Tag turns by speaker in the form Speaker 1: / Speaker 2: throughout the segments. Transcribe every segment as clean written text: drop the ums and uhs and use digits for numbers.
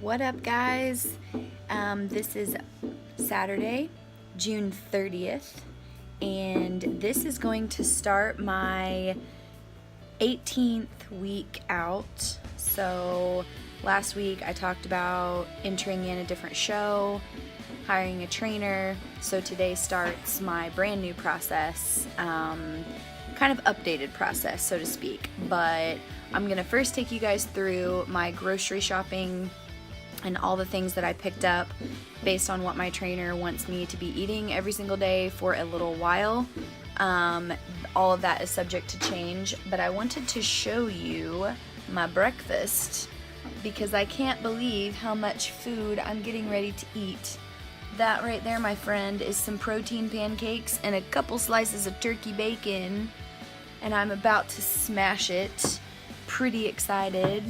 Speaker 1: What up, guys? This is Saturday, June 30th, and this is going to start my 18th week out. So last week I talked about entering in a different show, hiring a trainer. So today starts my brand new process, kind of updated process, so to speak. But I'm going to first take you guys through my grocery shopping and all the things that I picked up based on what my trainer wants me to be eating every single day for a little while. All of that is subject to change, but I wanted to show you my breakfast because I can't believe how much food I'm getting ready to eat. That right there, my friend, is some protein pancakes and a couple slices of turkey bacon, and I'm about to smash it. Pretty excited.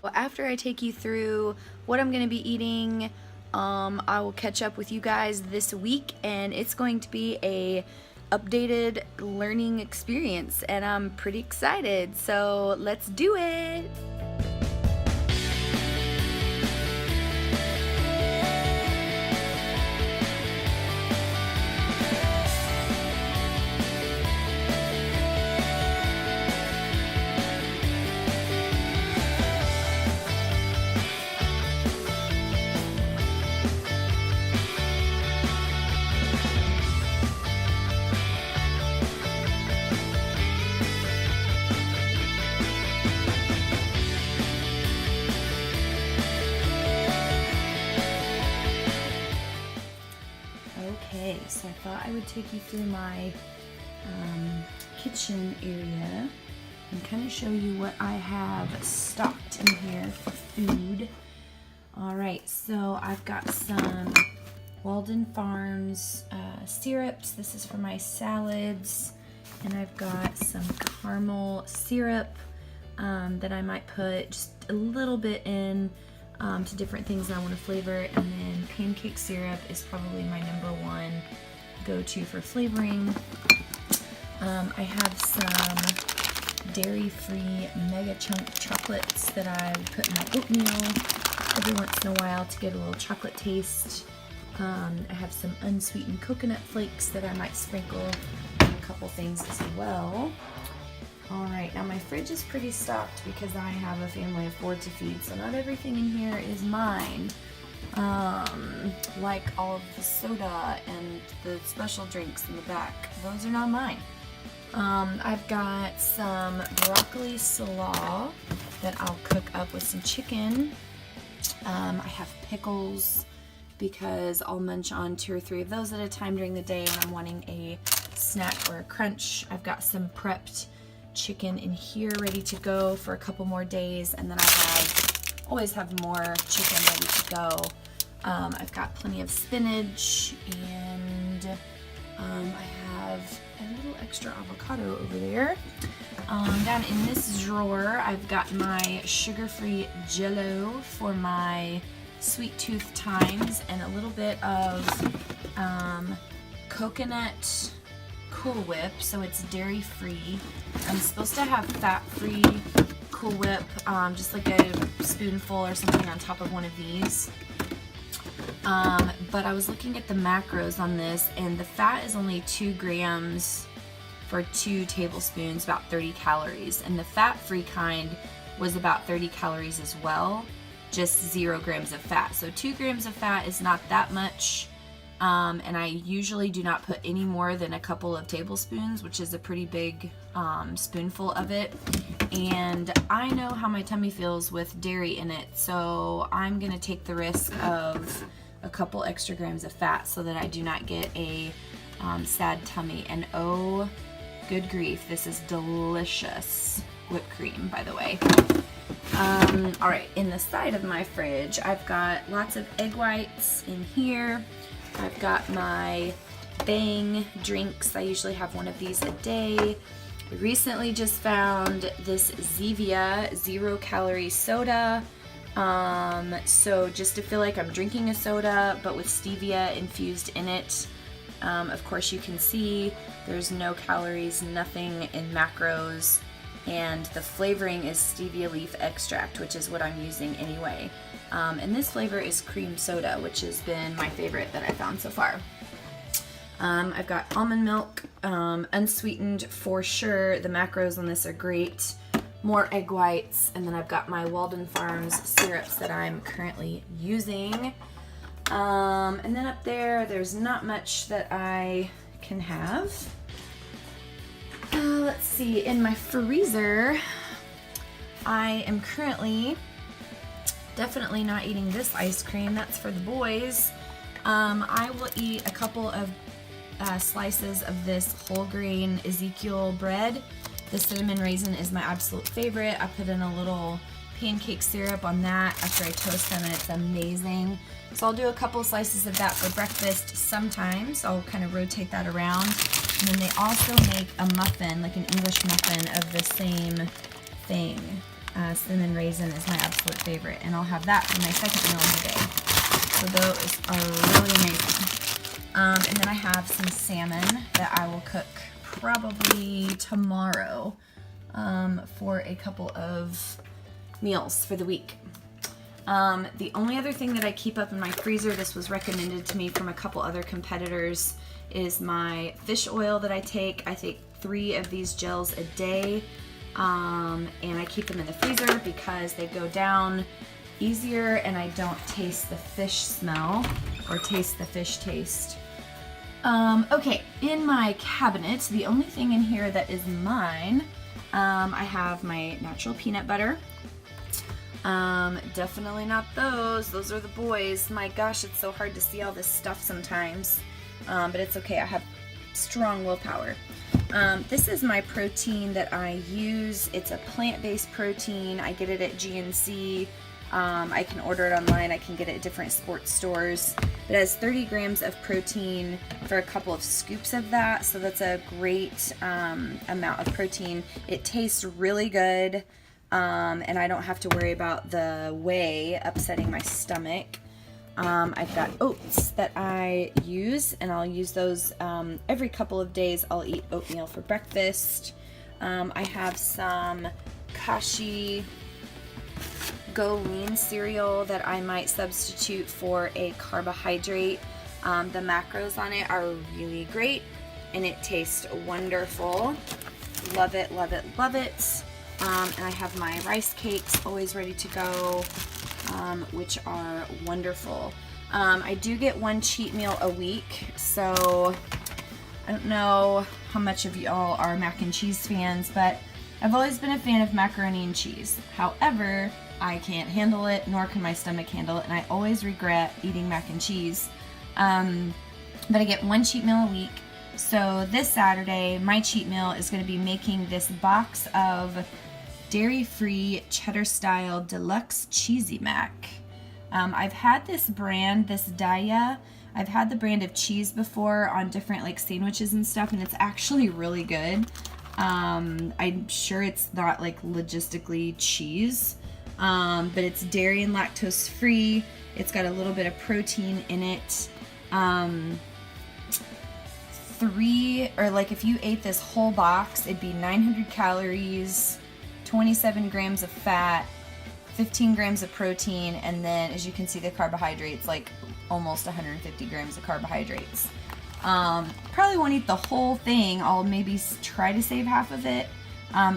Speaker 1: Well, after I take you through what I'm going to be eating, I will catch up with you guys this week, and it's going to be a updated learning experience, and I'm pretty excited. So let's do it. Okay, so I thought I would take you through my kitchen area and kind of show you what I have stocked in here for food. Alright, so I've got some Walden Farms syrups. This is for my salads. And I've got some caramel syrup that I might put just a little bit in to different things that I want to flavor. And then pancake syrup is probably my number one go-to for flavoring. I have some dairy-free mega chunk chocolates that I put in my oatmeal every once in a while to get a little chocolate taste. I have some unsweetened coconut flakes that I might sprinkle on a couple things as well. Alright, now my fridge is pretty stocked because I have a family of 4 to feed, so not everything in here is mine. Like all of the soda and the special drinks in the back, those are not mine. I've got some broccoli slaw that I'll cook up with some chicken. I have pickles because I'll munch on 2 or 3 of those at a time during the day when I'm wanting a snack or a crunch. I've got some prepped chicken in here ready to go for a couple more days, and then I always have more chicken ready to go. I've got plenty of spinach, and I have a little extra avocado over there. Down in this drawer, I've got my sugar-free Jell-O for my sweet tooth times, and a little bit of coconut Cool Whip, so it's dairy-free. I'm supposed to have fat-free Cool Whip, just like a spoonful or something on top of one of these. But I was looking at the macros on this, and the fat is only 2 grams for 2 tablespoons, about 30 calories. And the fat-free kind was about 30 calories as well, just 0 grams of fat. So 2 grams of fat is not that much. And I usually do not put any more than a couple of tablespoons, which is a pretty big spoonful of it. And I know how my tummy feels with dairy in it, so I'm going to take the risk of a couple extra grams of fat so that I do not get a sad tummy. And oh, good grief, this is delicious whipped cream, by the way. Alright, in the side of my fridge, I've got lots of egg whites in here. I've got my Bang drinks. I usually have one of these a day. I recently just found this Zevia 0-calorie soda. So just to feel like I'm drinking a soda, but with stevia infused in it. Of course, you can see there's no calories, nothing in macros, and the flavoring is stevia leaf extract, which is what I'm using anyway. And this flavor is cream soda, which has been my favorite that I found so far. I've got almond milk, unsweetened for sure. The macros on this are great. More egg whites, and then I've got my Walden Farms syrups that I'm currently using. And then up there's not much that I can have. Let's see, in my freezer, I am currently definitely not eating this ice cream. That's for the boys. I will eat a couple of slices of this whole grain Ezekiel bread. The cinnamon raisin is my absolute favorite. I put in a little pancake syrup on that after I toast them, and it's amazing. So I'll do a couple slices of that for breakfast sometimes. I'll kind of rotate that around. And then they also make a muffin, like an English muffin of the same thing. Cinnamon raisin is my absolute favorite, and I'll have that for my second meal of the day. So those are really amazing. And then I have some salmon that I will cook probably tomorrow for a couple of meals for the week. The only other thing that I keep up in my freezer, this was recommended to me from a couple other competitors, is my fish oil that I take. I take 3 of these gels a day, and I keep them in the freezer because they go down easier and I don't taste the fish smell or taste the fish taste. Okay, in my cabinet, the only thing in here that is mine, I have my natural peanut butter. Definitely not those. Those are the boys. My gosh, it's so hard to see all this stuff sometimes. But it's okay. I have strong willpower. This is my protein that I use. It's a plant-based protein. I get it at GNC. I can order it online. I can get it at different sports stores. It has 30 grams of protein for a couple of scoops of that. So that's a great amount of protein. It tastes really good. And I don't have to worry about the whey upsetting my stomach. I've got oats that I use, and I'll use those every couple of days. I'll eat oatmeal for breakfast. I have some Kashi Go Lean cereal that I might substitute for a carbohydrate. The macros on it are really great, and it tastes wonderful. Love it, love it, love it. And I have my rice cakes always ready to go, which are wonderful. I do get one cheat meal a week, so I don't know how much of y'all are mac and cheese fans, but I've always been a fan of macaroni and cheese. However, I can't handle it, nor can my stomach handle it, and I always regret eating mac and cheese. But I get one cheat meal a week. So this Saturday, my cheat meal is going to be making this box of dairy-free cheddar-style deluxe cheesy mac. I've had this brand, this Daiya. I've had the brand of cheese before on different like sandwiches and stuff, and it's actually really good. I'm sure it's not like logistically cheese, but it's dairy and lactose free. It's got a little bit of protein in it. If you ate this whole box, it'd be 900 calories, 27 grams of fat, 15 grams of protein, and then as you can see the carbohydrates, like almost 150 grams of carbohydrates. Probably won't eat the whole thing. I'll maybe try to save half of it.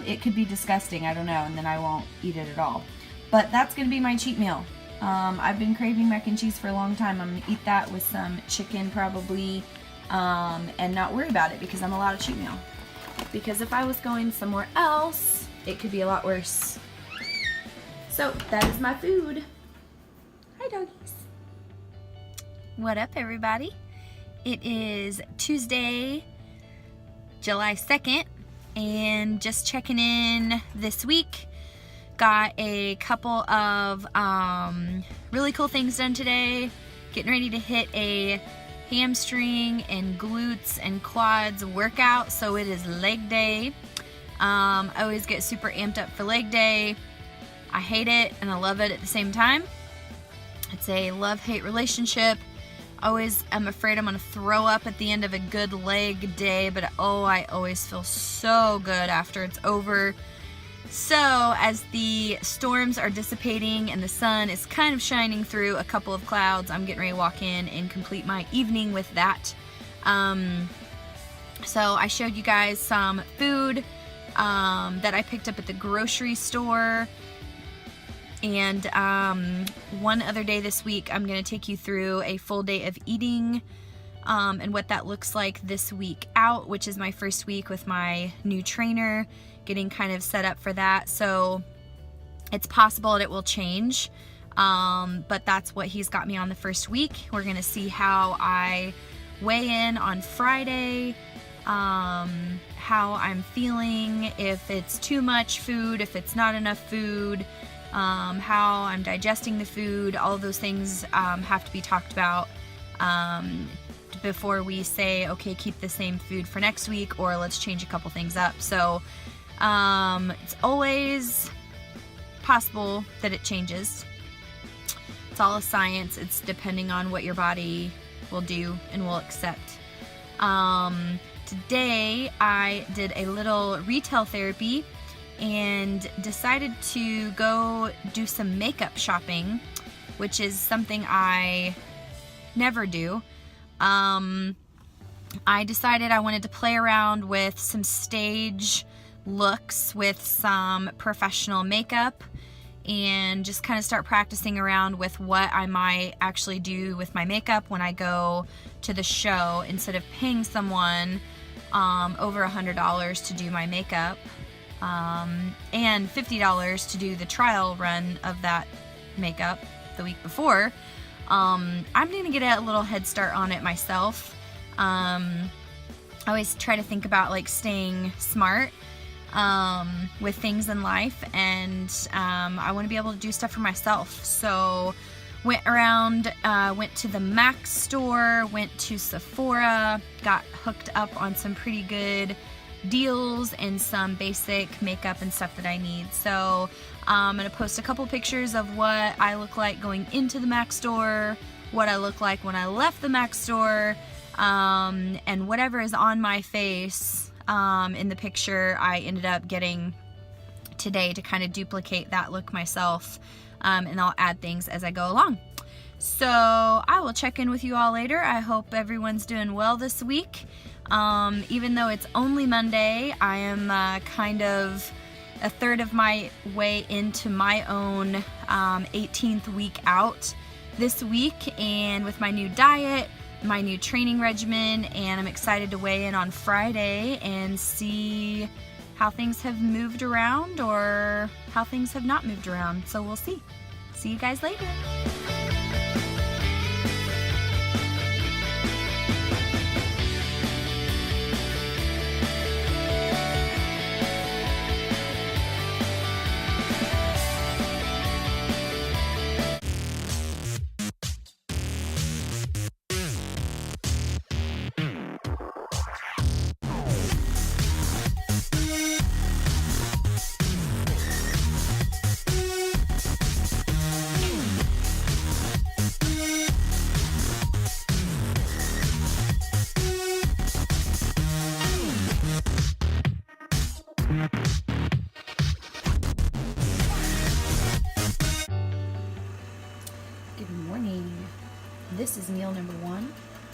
Speaker 1: It could be disgusting, I don't know, and then I won't eat it at all. But that's gonna be my cheat meal. I've been craving mac and cheese for a long time. I'm gonna eat that with some chicken probably, and not worry about it because I'm allowed a cheat meal. Because if I was going somewhere else, it could be a lot worse. So that is my food. Hi doggies. What up everybody? It is Tuesday, July 2nd, and just checking in this week. Got a couple of really cool things done today. Getting ready to hit a hamstring and glutes and quads workout, so it is leg day. I always get super amped up for leg day. I hate it and I love it at the same time. It's a love-hate relationship. Always am afraid I'm gonna throw up at the end of a good leg day, but oh, I always feel so good after it's over.
Speaker 2: So as the storms are dissipating and the sun is kind of shining through a couple of clouds, I'm getting ready to walk in and complete my evening with that. So I showed you guys some food that I picked up at the grocery store. And one other day this week, I'm going to take you through a full day of eating and what that looks like this week out, which is my first week with my new trainer, getting kind of set up for that. So it's possible that it will change, but that's what he's got me on the first week. We're going to see how I weigh in on Friday, how I'm feeling, if it's too much food, if it's not enough food, how I'm digesting the food. All of those things have to be talked about before we say, okay, keep the same food for next week, or let's change a couple things up. So it's always possible that it changes. It's all a science. It's depending on what your body will do and will accept. Today I did a little retail therapy and decided to go do some makeup shopping, which is something I never do. I decided I wanted to play around with some stage looks with some professional makeup and just kind of start practicing around with what I might actually do with my makeup when I go to the show, instead of paying someone over $100 to do my makeup and $50 to do the trial run of that makeup the week before. I'm gonna get a little head start on it myself. I always try to think about like staying smart with things in life, and I want to be able to do stuff for myself. So went around, went to the MAC store, went to Sephora, got hooked up on some pretty good deals and some basic makeup and stuff that I need. So I'm gonna post a couple pictures of what I look like going into the MAC store, what I look like when I left the MAC store, and whatever is on my face in the picture I ended up getting today to kind of duplicate that look myself, and I'll add things as I go along. So I will check in with you all later. I hope everyone's doing well this week. Even though it's only Monday, I am kind of a third of my way into my own 18th week out this week, and with my new diet, my new training regimen, and I'm excited to weigh in on Friday and see how things have moved around or how things have not moved around. So we'll see. See you guys later.
Speaker 1: Good morning. This is meal number one.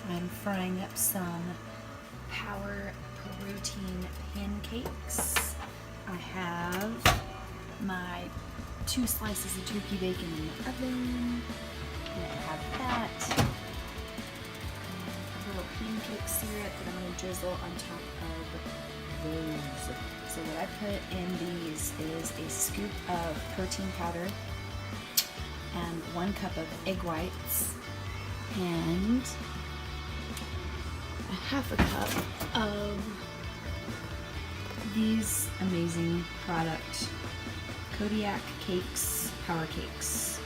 Speaker 1: I'm frying up some Power Protein pancakes. I have my 2 slices of turkey bacon in the oven. I have that. A little pancake syrup that I'm going to drizzle on top of those. So what I put in these is a scoop of protein powder and 1 cup of egg whites and a half a cup of these amazing product, Kodiak Cakes Power Cakes.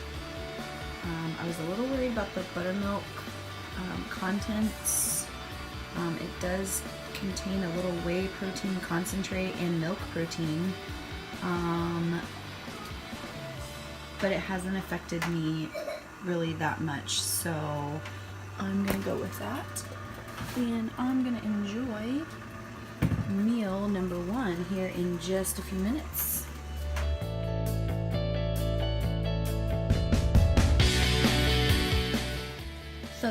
Speaker 1: I was a little worried about the buttermilk contents. It does contain a little whey protein concentrate and milk protein, but it hasn't affected me really that much, so I'm gonna go with that, and I'm gonna enjoy meal number one here in just a few minutes.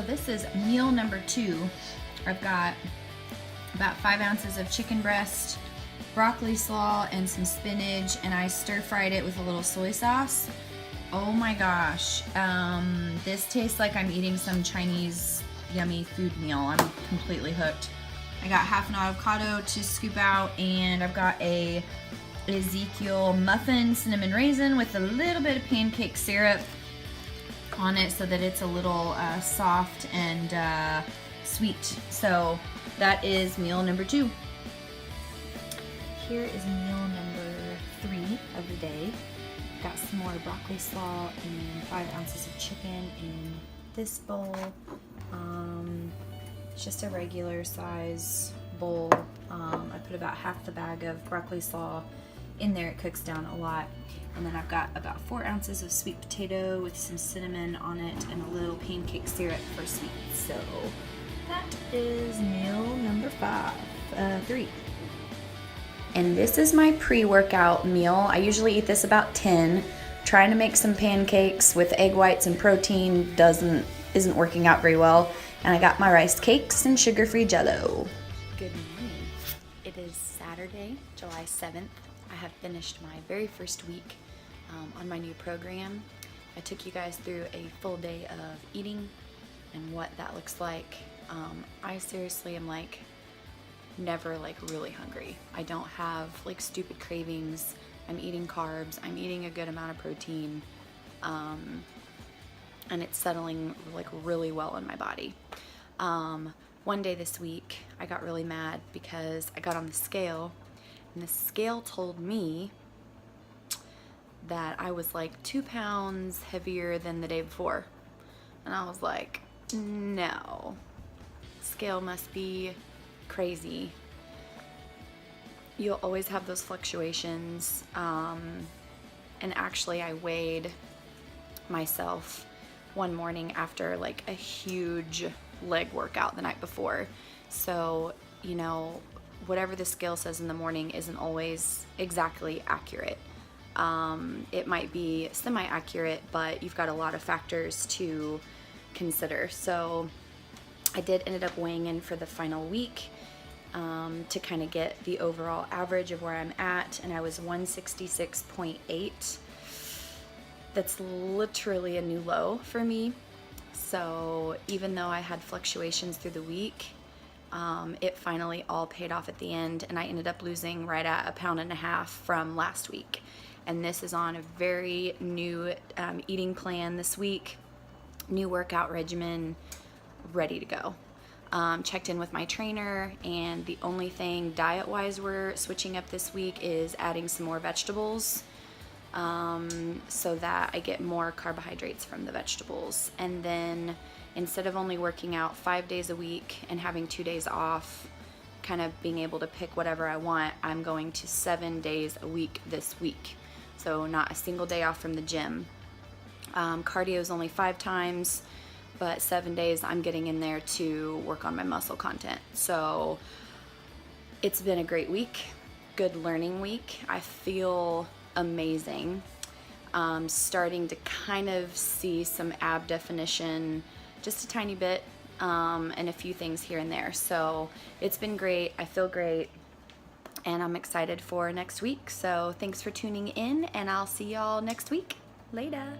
Speaker 1: this is meal number 2. I've got about 5 ounces of chicken breast, broccoli slaw, and some spinach, and I stir-fried it with a little soy sauce. Oh my gosh, this tastes like I'm eating some Chinese yummy food meal. I'm completely hooked. I got half an avocado to scoop out, and I've got a Ezekiel muffin cinnamon raisin with a little bit of pancake syrup on it so that it's a little soft and sweet. So that is meal number 2. Here is meal number 3 of the day. Got some more broccoli slaw and 5 ounces of chicken in this bowl. It's just a regular size bowl. I put about half the bag of broccoli slaw in there. It cooks down a lot. And then I've got about 4 ounces of sweet potato with some cinnamon on it and a little pancake syrup for sweet. So that is meal number 3. And this is my pre-workout meal. I usually eat this about 10. Trying to make some pancakes with egg whites and protein isn't working out very well. And I got my rice cakes and sugar-free Jell-O. Good morning. It is Saturday, July 7th. I have finished my very first week on my new program. I took you guys through a full day of eating and what that looks like. I seriously am like never like really hungry. I don't have like stupid cravings. I'm eating carbs. I'm eating a good amount of protein. And it's settling like really well in my body. One day this week, I got really mad because I got on the scale and the scale told me that I was like 2 pounds heavier than the day before. And I was like, no, scale must be crazy. You'll always have those fluctuations. And actually I weighed myself one morning after like a huge leg workout the night before. So, you know, whatever the scale says in the morning isn't always exactly accurate. It might be semi-accurate, but you've got a lot of factors to consider. So I did ended up weighing in for the final week to kind of get the overall average of where I'm at, and I was 166.8. That's literally a new low for me. So even though I had fluctuations through the week, it finally all paid off at the end, and I ended up losing right at 1.5 pounds from last week. And this is on a very new eating plan this week, new workout regimen, ready to go. Checked in with my trainer, and the only thing diet-wise we're switching up this week is adding some more vegetables, so that I get more carbohydrates from the vegetables. And then instead of only working out 5 days a week and having 2 days off, kind of being able to pick whatever I want, I'm going to 7 days a week this week. So not a single day off from the gym. Cardio is only 5 times, but 7 days I'm getting in there to work on my muscle content. So it's been a great week, good learning week. I feel amazing. Starting to kind of see some ab definition, just a tiny bit, and a few things here and there. So it's been great. I feel great, and I'm excited for next week. So thanks for tuning in, and I'll see y'all next week. Later.